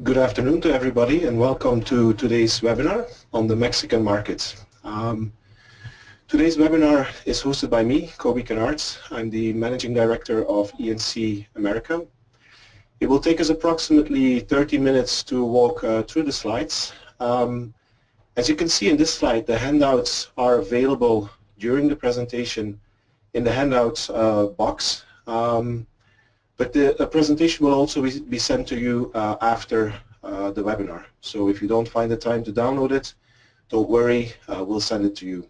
Good afternoon to everybody and welcome to today's webinar on the Mexican market. Today's webinar is hosted by me, Kobe Kennards. I'm the Managing Director of ENC America. It will take us approximately 30 minutes to walk through the slides. As you can see in this slide, the handouts are available during the presentation in the handouts box. But the presentation will also be sent to you after the webinar. So if you don't find the time to download it, don't worry, we'll send it to you.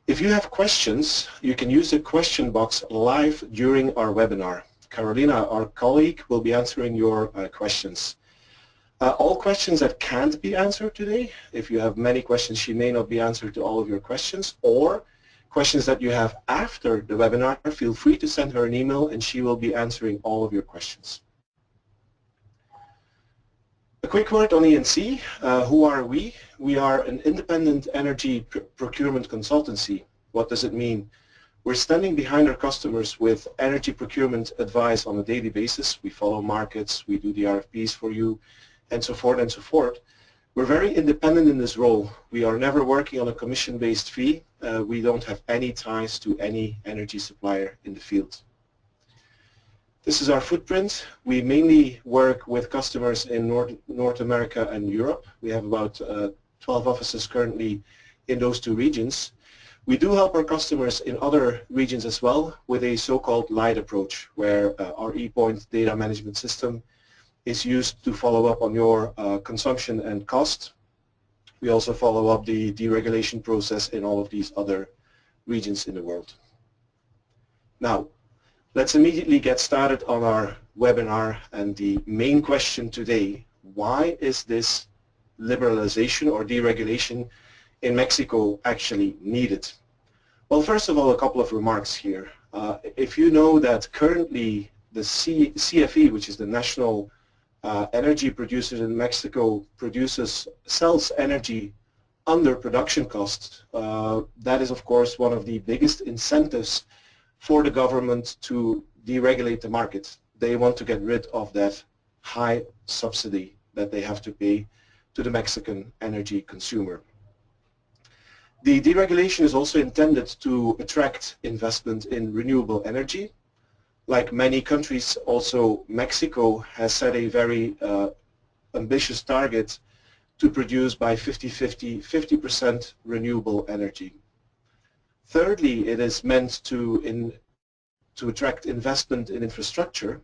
If you have questions, you can use the question box live during our webinar. Carolina, our colleague, will be answering your questions. All questions that can't be answered today, if you have many questions, she may not be answered to all of your questions, or questions that you have after the webinar, feel free to send her an email and she will be answering all of your questions. A quick word on ENC. Who are we? We are an independent energy procurement consultancy. What does it mean? We're standing behind our customers with energy procurement advice on a daily basis. We follow markets, we do the RFPs for you, and so forth and so forth. We're very independent in this role. We are never working on a commission-based fee. We don't have any ties to any energy supplier in the field. This is our footprint. We mainly work with customers in North America and Europe. We have about 12 offices currently in those two regions. We do help our customers in other regions as well with a so-called light approach, where our ePoint data management system is used to follow up on your consumption and cost. We also follow up the deregulation process in all of these other regions in the world. Now, let's immediately get started on our webinar, and the main question today: why is this liberalization or deregulation in Mexico actually needed? Well, first of all, a couple of remarks here. If you know that currently the CFE, which is the National Energy Producers in Mexico, sells energy under production costs. That is, of course, one of the biggest incentives for the government to deregulate the market. They want to get rid of that high subsidy that they have to pay to the Mexican energy consumer. The deregulation is also intended to attract investment in renewable energy. Like many countries, also Mexico has set a very ambitious target to produce by 50% renewable energy. Thirdly, it is meant to attract investment in infrastructure.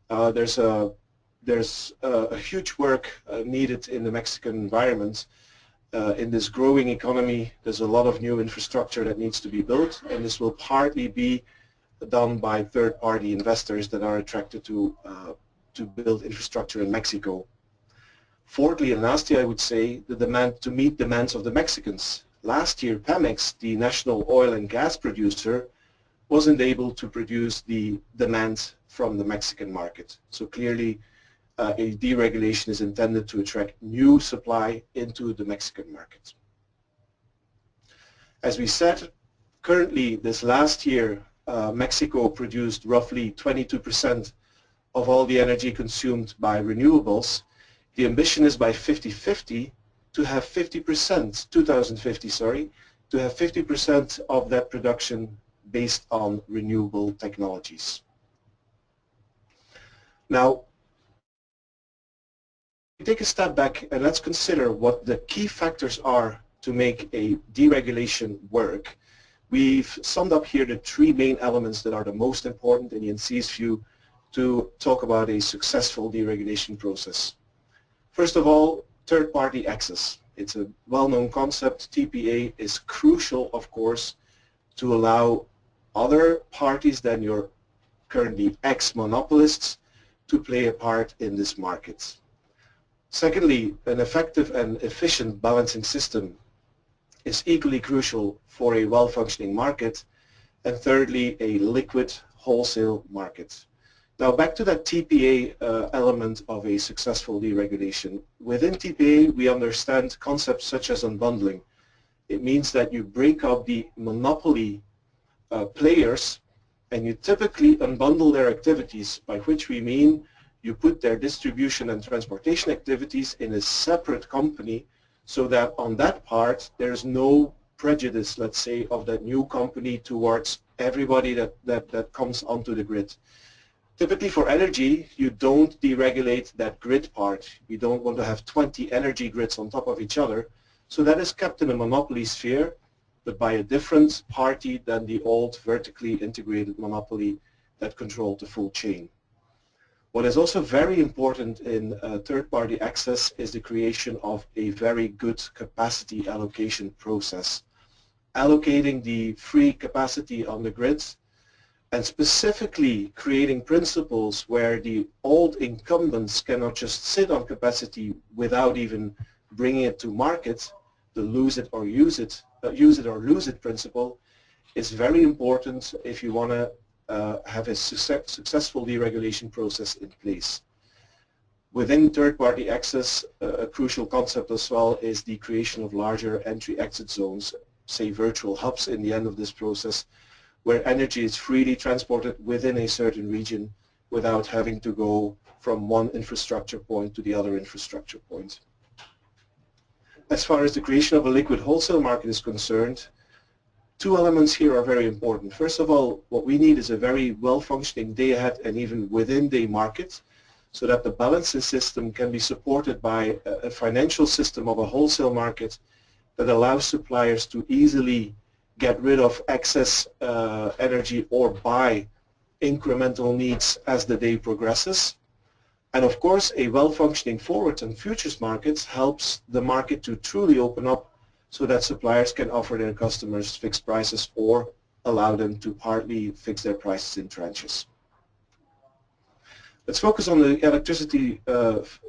There's a huge work needed in the Mexican environment. In this growing economy, there's a lot of new infrastructure that needs to be built, and this will partly be done by third-party investors that are attracted to build infrastructure in Mexico. Fourthly and lastly, I would say the demand to meet demands of the Mexicans. Last year, Pemex, the national oil and gas producer, wasn't able to produce the demand from the Mexican market. So clearly, a deregulation is intended to attract new supply into the Mexican market. As we said, currently, this last year, Mexico produced roughly 22% of all the energy consumed by renewables. The ambition is by 2050 to have 50% of that production based on renewable technologies. Now, take a step back and let's consider what the key factors are to make a deregulation work. We've summed up here the three main elements that are the most important in ENC's view to talk about a successful deregulation process. First of all, third-party access. It's a well-known concept. TPA is crucial, of course, to allow other parties than your currently ex-monopolists to play a part in this market. Secondly, an effective and efficient balancing system is equally crucial for a well-functioning market. And thirdly, a liquid wholesale market. Now back to that TPA element of a successful deregulation. Within TPA, we understand concepts such as unbundling. It means that you break up the monopoly players and you typically unbundle their activities, by which we mean you put their distribution and transportation activities in a separate company so that on that part there's no prejudice, let's say, of that new company towards everybody that comes onto the grid. Typically for energy, you don't deregulate that grid part. You don't want to have 20 energy grids on top of each other. So that is kept in a monopoly sphere, but by a different party than the old vertically integrated monopoly that controlled the full chain. What is also very important in third-party access is the creation of a very good capacity allocation process. Allocating the free capacity on the grids and specifically creating principles where the old incumbents cannot just sit on capacity without even bringing it to market. The lose it or use it or lose it principle is very important if you want to have a successful deregulation process in place. Within third-party access, a crucial concept as well is the creation of larger entry-exit zones, say virtual hubs in the end of this process, where energy is freely transported within a certain region without having to go from one infrastructure point to the other infrastructure point. As far as the creation of a liquid wholesale market is concerned, two elements here are very important. First of all, what we need is a very well-functioning day-ahead and even within-day market so that the balancing system can be supported by a financial system of a wholesale market that allows suppliers to easily get rid of excess energy or buy incremental needs as the day progresses. And of course, a well-functioning forward and futures markets helps the market to truly open up so that suppliers can offer their customers fixed prices or allow them to partly fix their prices in tranches. Let's focus on the electricity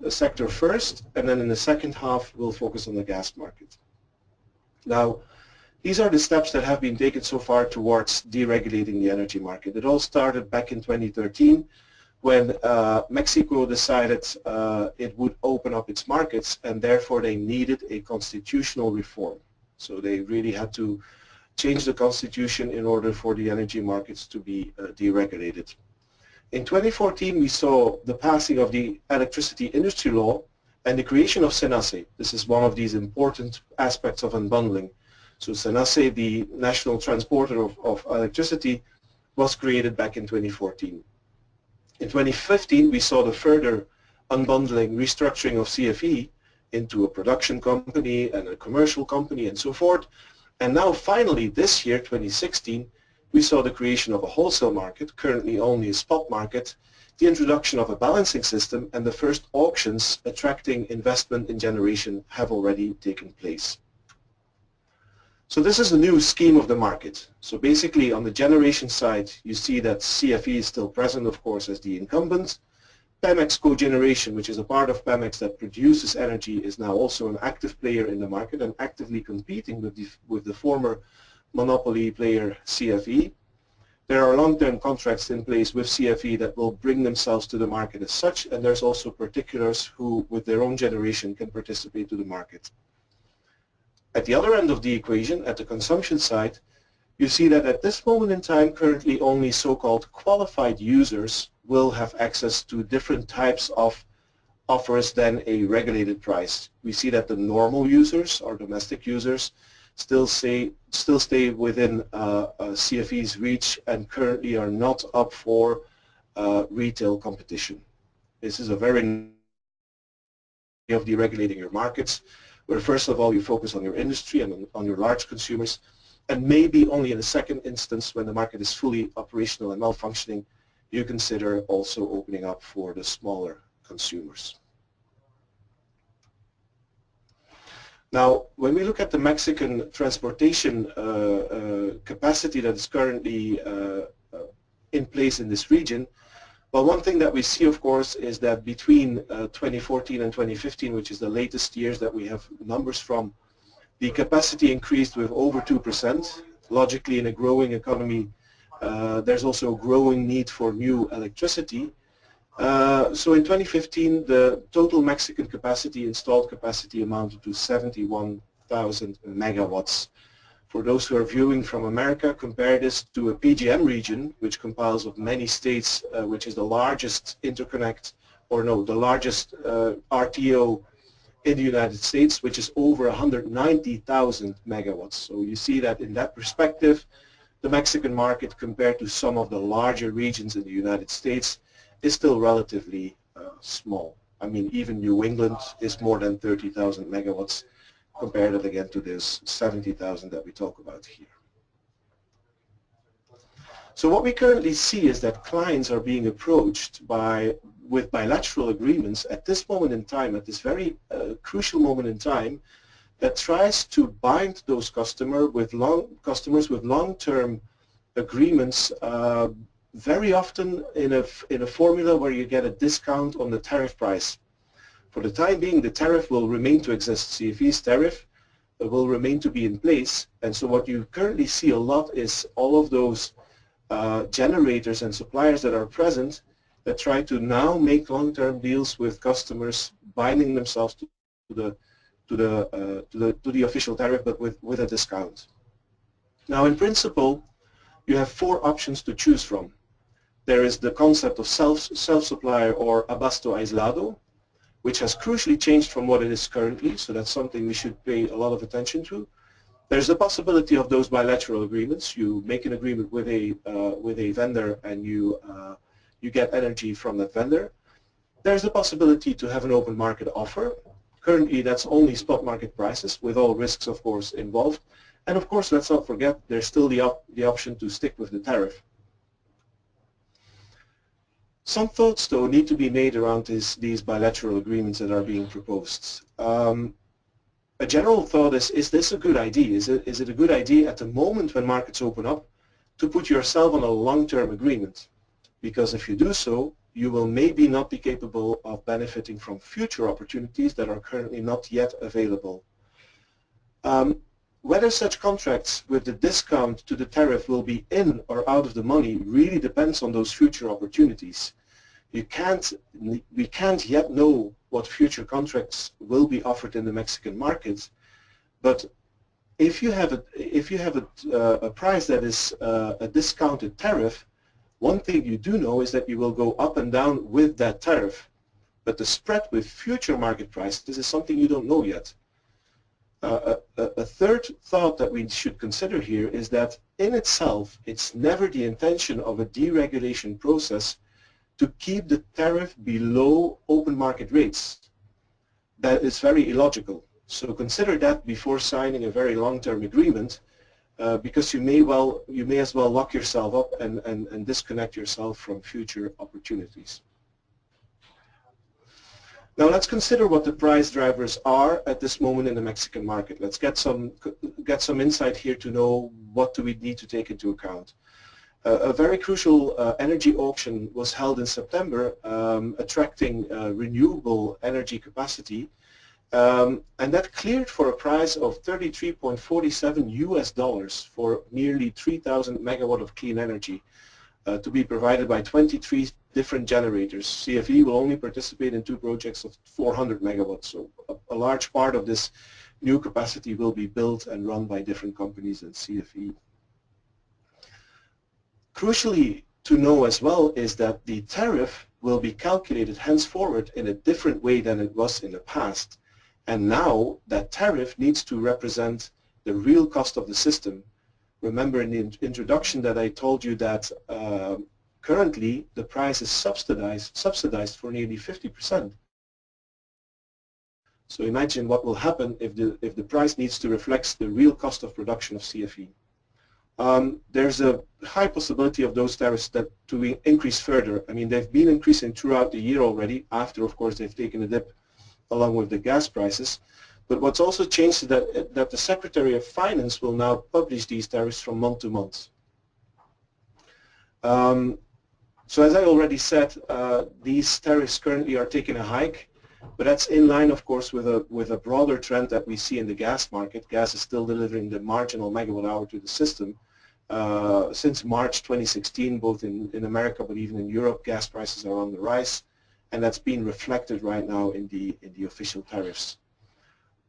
sector first, and then in the second half we'll focus on the gas market. Now, these are the steps that have been taken so far towards deregulating the energy market. It all started back in 2013 when Mexico decided it would open up its markets, and therefore they needed a constitutional reform. So they really had to change the constitution in order for the energy markets to be deregulated. In 2014 we saw the passing of the electricity industry law and the creation of SENACE. This is one of these important aspects of unbundling. So SENACE, the national transporter of electricity, was created back in 2014. In 2015 we saw the further unbundling, restructuring of CFE into a production company and a commercial company and so forth. And now finally this year, 2016, we saw the creation of a wholesale market, currently only a spot market, the introduction of a balancing system, and the first auctions attracting investment in generation have already taken place. So this is a new scheme of the market. So basically on the generation side you see that CFE is still present, of course, as the incumbent. Pemex Cogeneration, which is a part of Pemex that produces energy, is now also an active player in the market and actively competing with the former monopoly player CFE. There are long-term contracts in place with CFE that will bring themselves to the market as such, and there's also particulars who with their own generation can participate to the market. At the other end of the equation, at the consumption side, you see that at this moment in time currently only so-called qualified users will have access to different types of offers than a regulated price. We see that the normal users or domestic users still stay within CFE's reach and currently are not up for retail competition. This is a very way of deregulating your markets, where first of all you focus on your industry and on your large consumers, and maybe only in a second instance when the market is fully operational and well-functioning, you consider also opening up for the smaller consumers. Now, when we look at the Mexican transportation capacity that is currently in place in this region, well, one thing that we see, of course, is that between 2014 and 2015, which is the latest years that we have numbers from, the capacity increased with over 2%. Logically, in a growing economy, there's also a growing need for new electricity. So in 2015, the total Mexican capacity, installed capacity, amounted to 71,000 megawatts. For those who are viewing from America, compare this to a PJM region, which compiles of many states, which is the largest interconnect or no, the largest RTO in the United States, which is over 190,000 megawatts. So you see that in that perspective, the Mexican market compared to some of the larger regions in the United States is still relatively small. I mean, even New England is more than 30,000 megawatts. Compare that again to this 70,000 that we talk about here. So what we currently see is that clients are being approached with bilateral agreements at this moment in time, at this very crucial moment in time, that tries to bind those customers with long-term agreements, very often in a formula where you get a discount on the tariff price. For the time being, the tariff will remain to exist. CFE's tariff will remain to be in place, and so what you currently see a lot is all of those generators and suppliers that are present that try to now make long-term deals with customers, binding themselves to the official tariff, but with a discount. Now, in principle, you have four options to choose from. There is the concept of self-supply or abasto aislado, which has crucially changed from what it is currently, so that's something we should pay a lot of attention to. There's the possibility of those bilateral agreements. You make an agreement with a vendor and you get energy from that vendor. There's the possibility to have an open market offer. Currently, that's only spot market prices, with all risks, of course, involved. And of course, let's not forget, there's still the option to stick with the tariff. Some thoughts, though, need to be made around these bilateral agreements that are being proposed. A general thought is this a good idea? Is it a good idea at the moment when markets open up to put yourself on a long-term agreement? Because if you do so, you will maybe not be capable of benefiting from future opportunities that are currently not yet available. Whether such contracts with the discount to the tariff will be in or out of the money really depends on those future opportunities. We can't yet know what future contracts will be offered in the Mexican market, but if you have a price that is a discounted tariff, one thing you do know is that you will go up and down with that tariff, but the spread with future market prices is something you don't know yet. A third thought that we should consider here is that in itself, it's never the intention of a deregulation process to keep the tariff below open market rates. That is very illogical. So consider that before signing a very long-term agreement, because you may as well lock yourself up and disconnect yourself from future opportunities. Now let's consider what the price drivers are at this moment in the Mexican market. Let's get some insight here to know what do we need to take into account. A very crucial energy auction was held in September, attracting renewable energy capacity, and that cleared for a price of $33.47 for nearly 3,000 megawatt of clean energy to be provided by 23 different generators. CFE will only participate in 2 projects of 400 megawatts, so a large part of this new capacity will be built and run by different companies than CFE. Crucially to know as well is that the tariff will be calculated henceforward in a different way than it was in the past. And now that tariff needs to represent the real cost of the system. Remember in the introduction that I told you that currently the price is subsidized for nearly 50%. So imagine what will happen if the price needs to reflect the real cost of production of CFE. There's a high possibility of those tariffs to increase further. I mean, they've been increasing throughout the year already, after, of course, they've taken a dip along with the gas prices. But what's also changed is that the Secretary of Finance will now publish these tariffs from month to month. So as I already said, these tariffs currently are taking a hike, but that's in line, of course, with a broader trend that we see in the gas market. Gas is still delivering the marginal megawatt hour to the system. Since March 2016, both in America but even in Europe, gas prices are on the rise, and that's being reflected right now in the official tariffs.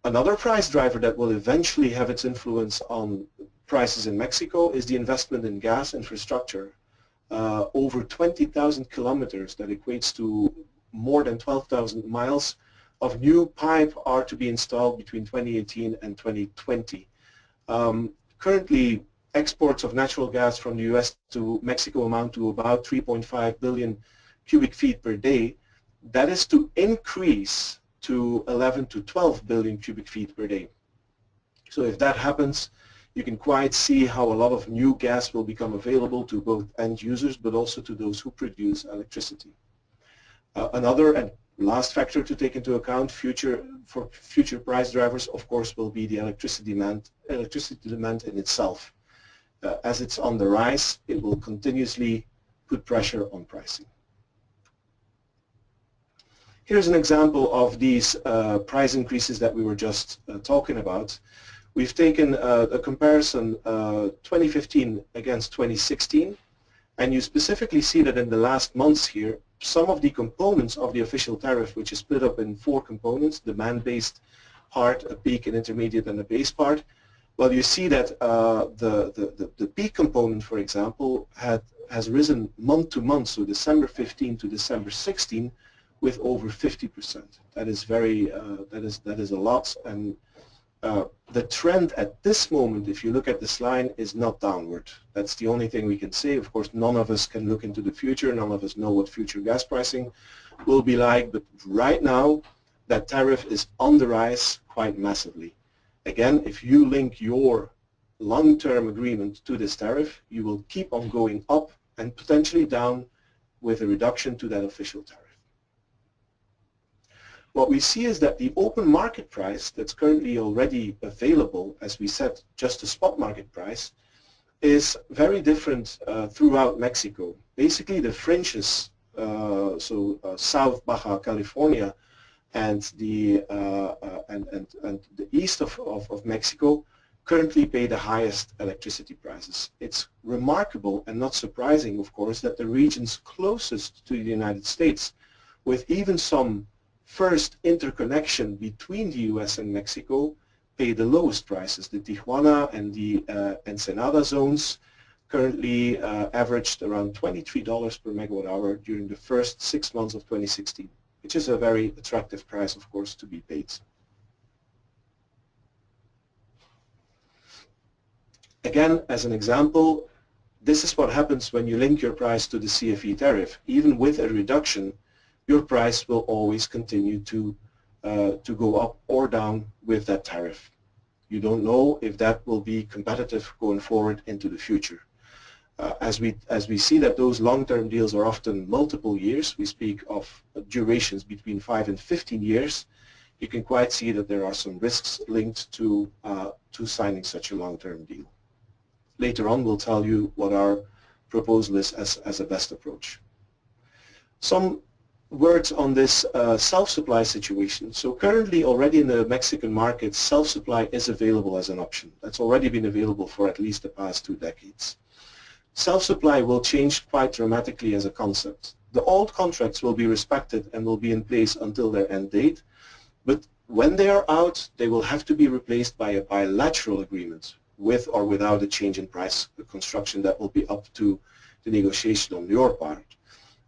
Another price driver that will eventually have its influence on prices in Mexico is the investment in gas infrastructure. Over 20,000 kilometers, that equates to more than 12,000 miles of new pipe are to be installed between 2018 and 2020. Currently, exports of natural gas from the US to Mexico amount to about 3.5 billion cubic feet per day. That is to increase to 11 to 12 billion cubic feet per day. So if that happens, you can quite see how a lot of new gas will become available to both end users but also to those who produce electricity. Another and last factor to take into account for future price drivers, of course, will be the electricity demand in itself. As it's on the rise, it will continuously put pressure on pricing. Here's an example of these price increases that we were just talking about. We've taken a comparison 2015 against 2016, and you specifically see that in the last months here, some of the components of the official tariff, which is split up in 4 components, demand-based part, a peak, an intermediate, and a base part. Well, you see that the peak component, for example, has risen month to month, so December 15 to December 16, with over 50%. That is very, that is a lot, and the trend at this moment, if you look at this line, is not downward. That's the only thing we can say. Of course, none of us can look into the future. None of us know what future gas pricing will be like. But right now, that tariff is on the rise quite massively. Again, if you link your long-term agreement to this tariff, you will keep on going up and potentially down with a reduction to that official tariff. What we see is that the open market price that's currently already available, as we said, just a spot market price, is very different throughout Mexico. Basically, the fringes, South Baja California and the east of Mexico currently pay the highest electricity prices. It's remarkable and not surprising, of course, that the regions closest to the United States, with even some first interconnection between the US and Mexico, pay the lowest prices. The Tijuana and the Ensenada zones currently averaged around $23 per megawatt hour during the first 6 months of 2016, which is a very attractive price, of course, to be paid. Again, as an example, this is what happens when you link your price to the CFE tariff. Even with a reduction, your price will always continue to go up or down with that tariff. You don't know if that will be competitive going forward into the future. As we see that those long-term deals are often multiple years, we speak of durations between 5 and 15 years, you can quite see that there are some risks linked to signing such a long-term deal. Later on, we'll tell you what our proposal is as a best approach. Some words on this self-supply situation. So currently already in the Mexican market, self-supply is available as an option. That's already been available for at least the past 2 decades. Self-supply will change quite dramatically as a concept. The old contracts will be respected and will be in place until their end date, but when they are out, they will have to be replaced by a bilateral agreement with or without a change in price construction that will be up to the negotiation on your part.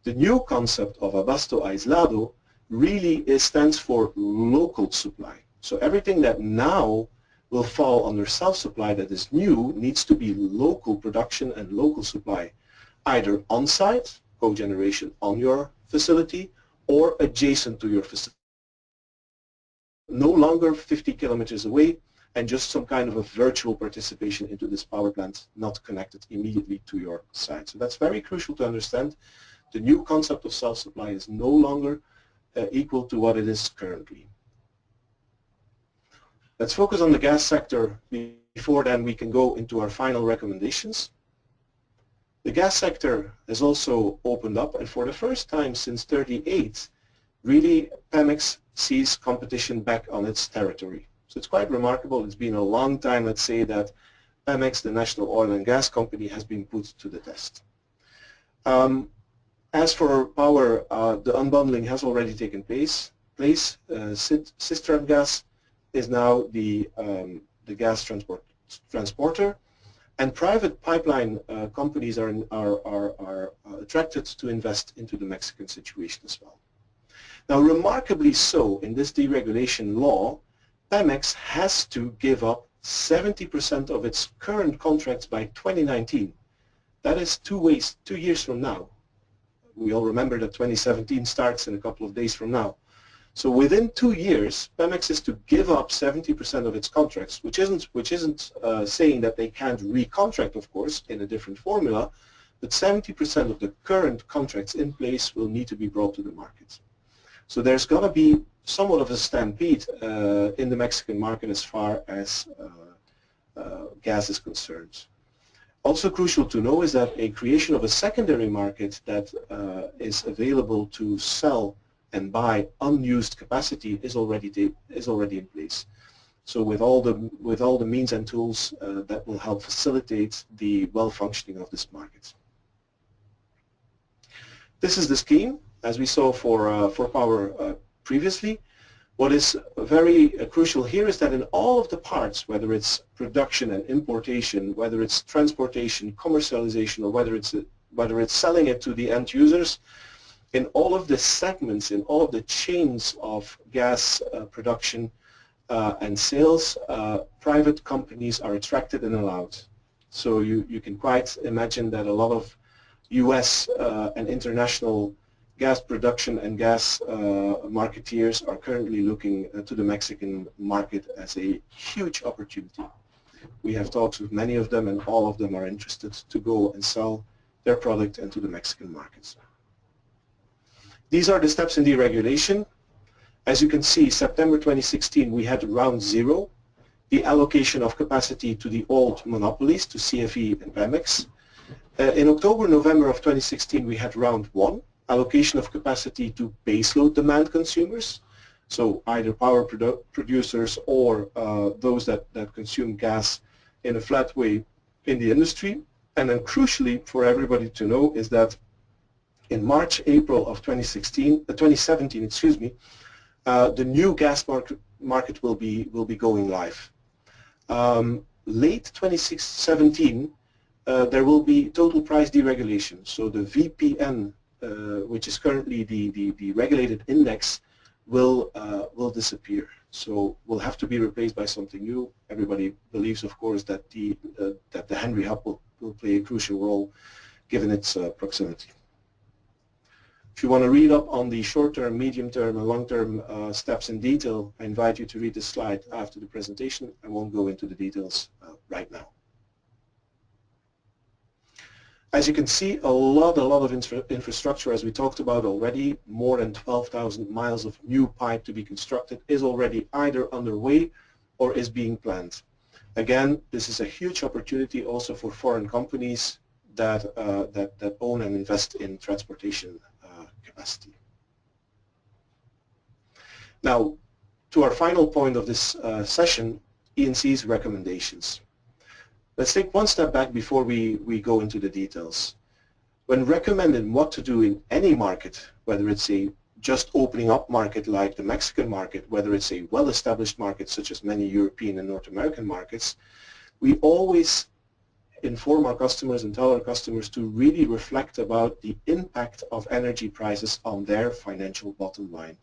The new concept of abasto aislado really stands for local supply. So everything that now will fall under self-supply that is new needs to be local production and local supply, either on-site, cogeneration on your facility, or adjacent to your facility. No longer 50 kilometers away and just some kind of a virtual participation into this power plant not connected immediately to your site. So that's very crucial to understand. The new concept of self-supply is no longer equal to what it is currently. Let's focus on the gas sector. Before then, we can go into our final recommendations. The gas sector has also opened up, and for the first time since '38, really Pemex sees competition back on its territory. So it's quite remarkable. It's been a long time, let's say, that Pemex, the national oil and gas company, has been put to the test. As for power, the unbundling has already taken place. Cistern Gas is now the gas transporter, and private pipeline companies are attracted to invest into the Mexican situation as well. Now, remarkably so, in this deregulation law, Pemex has to give up 70% of its current contracts by 2019. That is 2 years from now. We all remember that 2017 starts in a couple of days from now. So within 2 years, Pemex is to give up 70% of its contracts, which isn't saying that they can't recontract, of course, in a different formula, but 70% of the current contracts in place will need to be brought to the market. So there's going to be somewhat of a stampede in the Mexican market as far as gas is concerned. Also crucial to know is that a creation of a secondary market that is available to sell and buy unused capacity is already in place. So with all the means and tools that will help facilitate the well-functioning of this market. This is the scheme, as we saw for power previously. What is very crucial here is that in all of the parts, whether it's production and importation, whether it's transportation, commercialization, or whether it's selling it to the end users, in all of the segments, in all of the chains of gas production and sales, private companies are attracted and allowed. So you can quite imagine that a lot of US and international gas production and gas marketeers are currently looking to the Mexican market as a huge opportunity. We have talks with many of them, and all of them are interested to go and sell their product into the Mexican markets. These are the steps in deregulation. As you can see, September 2016, we had round 0, the allocation of capacity to the old monopolies, to CFE and Pemex. In October, November of 2016, we had round 1, allocation of capacity to baseload demand consumers, so either power producers or those that consume gas in a flat way in the industry. And then crucially for everybody to know is that in March, April of 2017, the new gas market will be going live. Late 2017, there will be total price deregulation. So the VPN, which is currently the regulated index, will disappear. So will have to be replaced by something new. Everybody believes, of course, that the Henry Hub will play a crucial role given its proximity. If you want to read up on the short-term, medium-term, and long-term steps in detail, I invite you to read this slide after the presentation. I won't go into the details right now. As you can see, a lot of infrastructure, as we talked about already, more than 12,000 miles of new pipe to be constructed is already either underway or is being planned. Again, this is a huge opportunity also for foreign companies that own and invest in transportation capacity. Now, to our final point of this session, E&C's recommendations. Let's take one step back before we go into the details. When recommending what to do in any market, whether it's a just opening up market like the Mexican market, whether it's a well-established market such as many European and North American markets, we always inform our customers and tell our customers to really reflect about the impact of energy prices on their financial bottom line.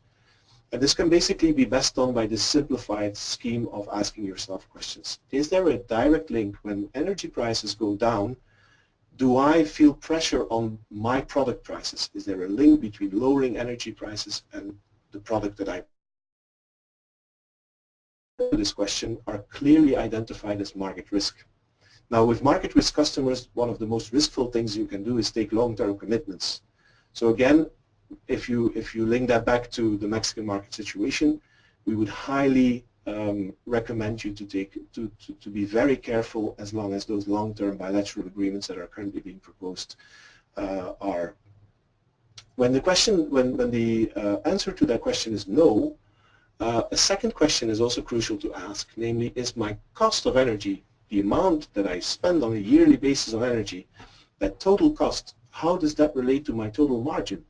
And this can basically be best done by this simplified scheme of asking yourself questions. Is there a direct link when energy prices go down? Do I feel pressure on my product prices? Is there a link between lowering energy prices and the product that I this question are clearly identified as market risk. Now with market risk customers, one of the most riskful things you can do is take long-term commitments. So again, if you link that back to the Mexican market situation, we would highly recommend you to be very careful as long as those long-term bilateral agreements that are currently being proposed are. When the answer to that question is no, a second question is also crucial to ask, namely, is my cost of energy, the amount that I spend on a yearly basis on energy, that total cost, how does that relate to my total margin?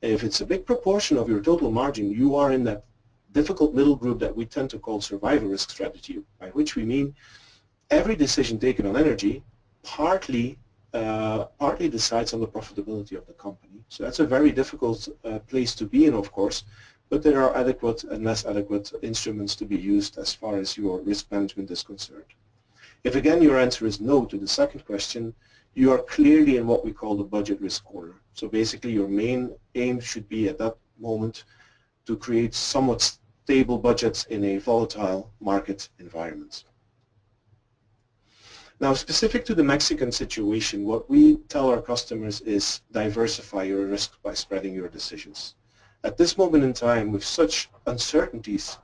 If it's a big proportion of your total margin, you are in that difficult middle group that we tend to call survival risk strategy, by which we mean every decision taken on energy partly partly decides on the profitability of the company. So that's a very difficult place to be in, of course, but there are adequate and less adequate instruments to be used as far as your risk management is concerned. If again your answer is no to the second question, you are clearly in what we call the budget risk corner. So basically your main aim should be at that moment to create somewhat stable budgets in a volatile market environment. Now, specific to the Mexican situation, what we tell our customers is diversify your risk by spreading your decisions. At this moment in time, with such uncertainties,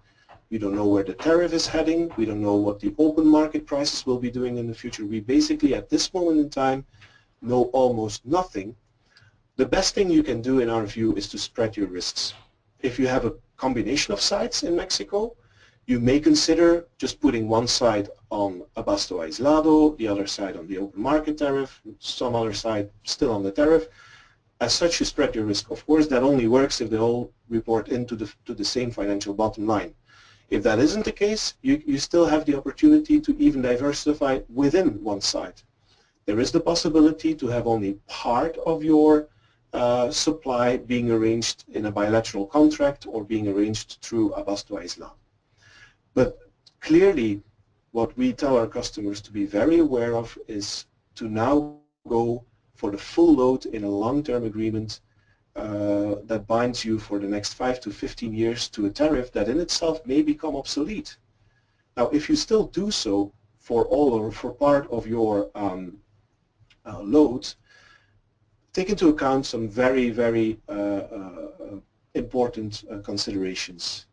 we don't know where the tariff is heading, we don't know what the open market prices will be doing in the future. We basically, at this moment in time, know almost nothing. The best thing you can do, in our view, is to spread your risks. If you have a combination of sites in Mexico, you may consider just putting one side on Abasto Aislado, the other side on the open market tariff, some other side still on the tariff. As such, you spread your risk. Of course, that only works if they all report into the same financial bottom line. If that isn't the case, you still have the opportunity to even diversify within one side. There is the possibility to have only part of your supply being arranged in a bilateral contract or being arranged through Abasto Aislado. But clearly, what we tell our customers to be very aware of is to now go for the full load in a long-term agreement that binds you for the next 5 to 15 years to a tariff that in itself may become obsolete. Now, if you still do so for all or for part of your loads, take into account some very, very important considerations.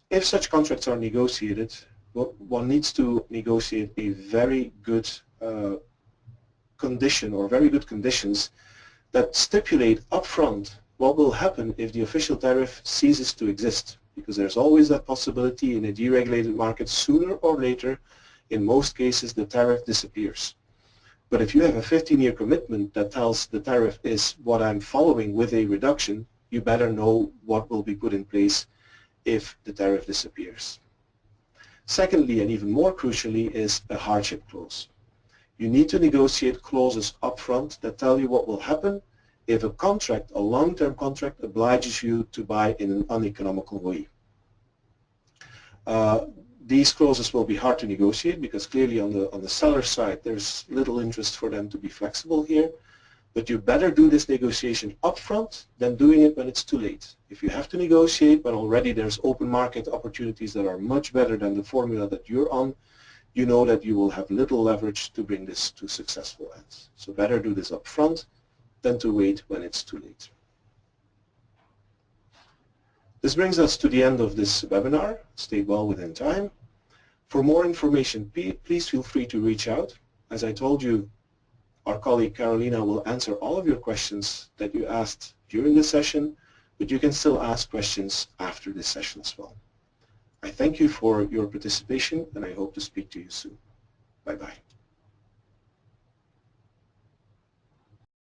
If such contracts are negotiated, one needs to negotiate a very good condition or very good conditions that stipulate upfront what will happen if the official tariff ceases to exist, because there's always that possibility in a deregulated market. Sooner or later, in most cases, the tariff disappears. But if you have a 15-year commitment that tells the tariff is what I'm following with a reduction, you better know what will be put in place if the tariff disappears. Secondly, and even more crucially, is a hardship clause. You need to negotiate clauses upfront that tell you what will happen if a contract, a long-term contract, obliges you to buy in an uneconomical way. These clauses will be hard to negotiate because clearly on the seller side there's little interest for them to be flexible here. But you better do this negotiation upfront than doing it when it's too late. If you have to negotiate when already there's open market opportunities that are much better than the formula that you're on, you know that you will have little leverage to bring this to successful ends. So better do this upfront than to wait when it's too late. This brings us to the end of this webinar. Stay well within time. For more information, please feel free to reach out. As I told you, our colleague Carolina will answer all of your questions that you asked during the session, but you can still ask questions after this session as well. I thank you for your participation and I hope to speak to you soon. Bye-bye.